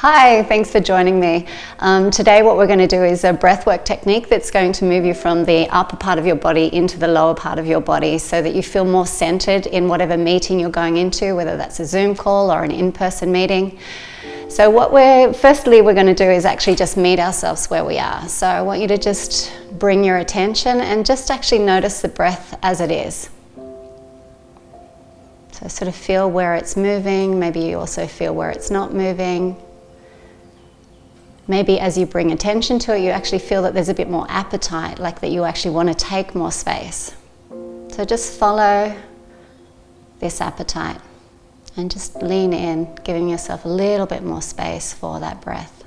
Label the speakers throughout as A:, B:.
A: Hi, thanks for joining me. Today what we're going to do is a breathwork technique that's going to move you from the upper part of your body into the lower part of your body so that you feel more centered in whatever meeting you're going into, whether that's a Zoom call or an in-person meeting. So what we're going to do is actually just meet ourselves where we are. So I want you to just bring your attention and just actually notice the breath as it is. So sort of feel where it's moving, maybe you also feel where it's not moving. Maybe as you bring attention to it, you actually feel that there's a bit more appetite, like that you actually want to take more space. So just follow this appetite and just lean in, giving yourself a little bit more space for that breath.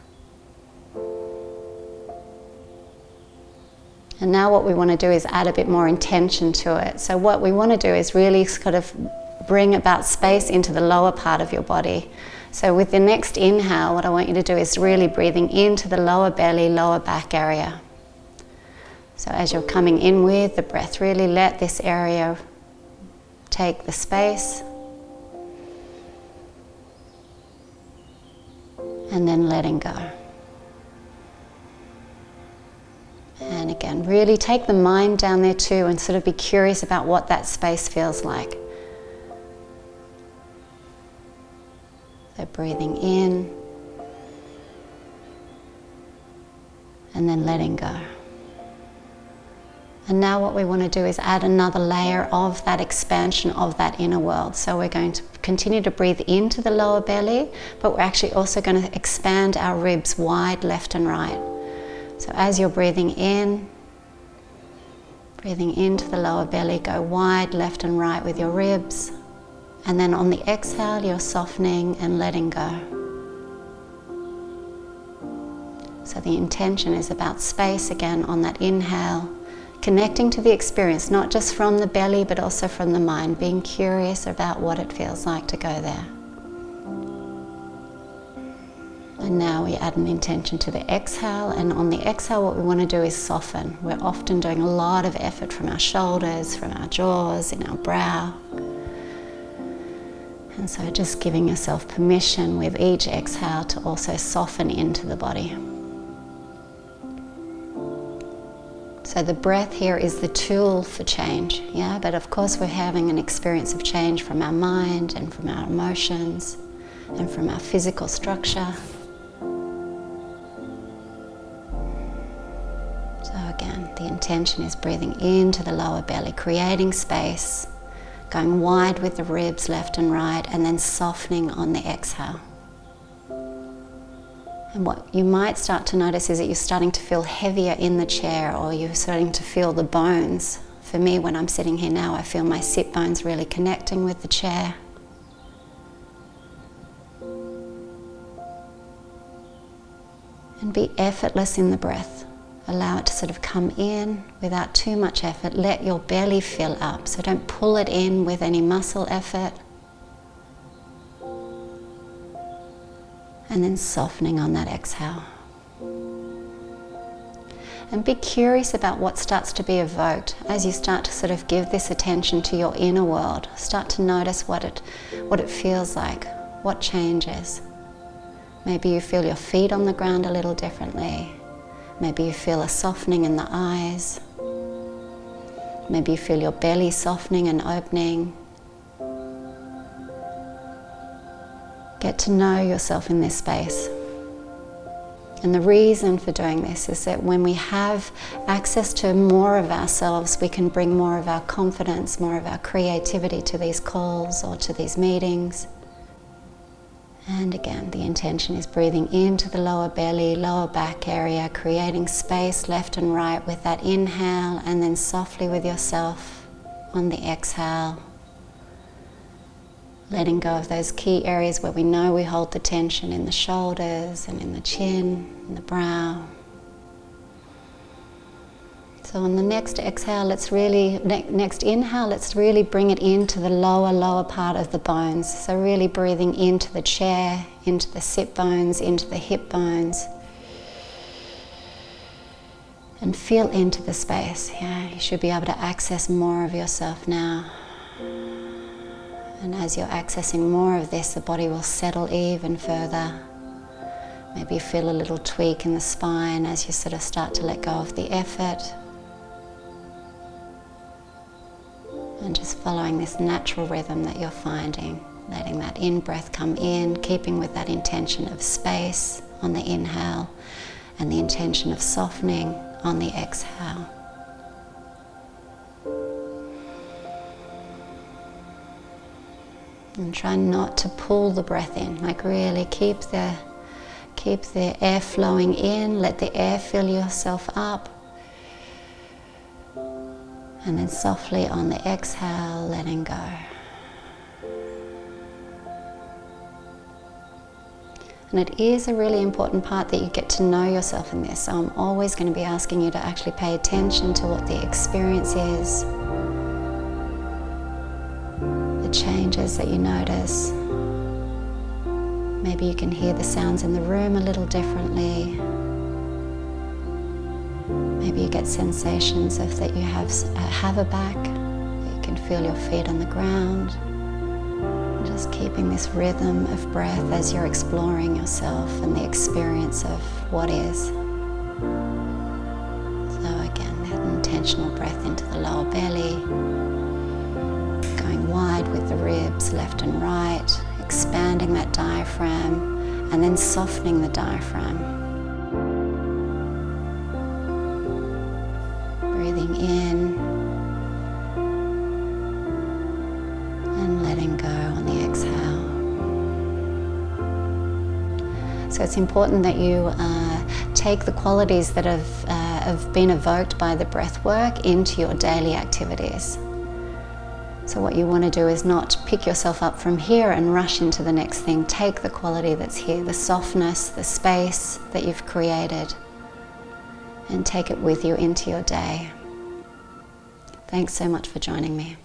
A: And now what we want to do is add a bit more intention to it. So what we want to do is really kind of bring about space into the lower part of your body. So with the next inhale, what I want you to do is really breathing into the lower belly, lower back area. So as you're coming in with the breath, really let this area take the space. And then letting go. And again, really take the mind down there too and sort of be curious about what that space feels like. So breathing in and then letting go. And now what we want to do is add another layer of that expansion of that inner world. So we're going to continue to breathe into the lower belly, but we're actually also going to expand our ribs wide left and right. So as you're breathing into the lower belly, go wide left and right with your ribs. And then on the exhale, you're softening and letting go. So the intention is about space again on that inhale, connecting to the experience, not just from the belly, but also from the mind, being curious about what it feels like to go there. And now we add an intention to the exhale, and on the exhale, what we want to do is soften. We're often doing a lot of effort from our shoulders, from our jaws, in our brow. And so just giving yourself permission with each exhale to also soften into the body. So the breath here is the tool for change, yeah? But of course we're having an experience of change from our mind and from our emotions and from our physical structure. So again, the intention is breathing into the lower belly, creating space, going wide with the ribs left and right, and then softening on the exhale. And what you might start to notice is that you're starting to feel heavier in the chair, or you're starting to feel the bones. For me, when I'm sitting here now, I feel my sit bones really connecting with the chair. And be effortless in the breath. Allow it to sort of come in without too much effort. Let your belly fill up, so don't pull it in with any muscle effort. And then softening on that exhale. And be curious about what starts to be evoked as you start to sort of give this attention to your inner world. Start to notice what it feels like, what changes. Maybe you feel your feet on the ground a little differently. Maybe you feel a softening in the eyes. Maybe you feel your belly softening and opening. Get to know yourself in this space. And the reason for doing this is that when we have access to more of ourselves, we can bring more of our confidence, more of our creativity to these calls or to these meetings. And again, the intention is breathing into the lower belly, lower back area, creating space left and right with that inhale, and then softly with yourself on the exhale. Letting go of those key areas where we know we hold the tension in the shoulders and in the chin, in the brow. So on the next exhale, next inhale, let's really bring it into the lower part of the bones. So really breathing into the chair, into the sit bones, into the hip bones. And feel into the space. Yeah, you should be able to access more of yourself now. And as you're accessing more of this, the body will settle even further. Maybe you feel a little tweak in the spine as you sort of start to let go of the effort. And just following this natural rhythm that you're finding, letting that in-breath come in, keeping with that intention of space on the inhale and the intention of softening on the exhale. And try not to pull the breath in, like really keep the air flowing in, let the air fill yourself up. And then softly on the exhale, letting go. And it is a really important part that you get to know yourself in this. So I'm always going to be asking you to actually pay attention to what the experience is, the changes that you notice. Maybe you can hear the sounds in the room a little differently. Maybe you get sensations of that you have a back, that you can feel your feet on the ground. And just keeping this rhythm of breath as you're exploring yourself and the experience of what is. So again, that intentional breath into the lower belly, going wide with the ribs left and right, expanding that diaphragm and then softening the diaphragm. Breathing in and letting go on the exhale. So it's important that you take the qualities that have been evoked by the breath work into your daily activities. So what you want to do is not pick yourself up from here and rush into the next thing. Take the quality that's here, the softness, the space that you've created, and take it with you into your day. Thanks so much for joining me.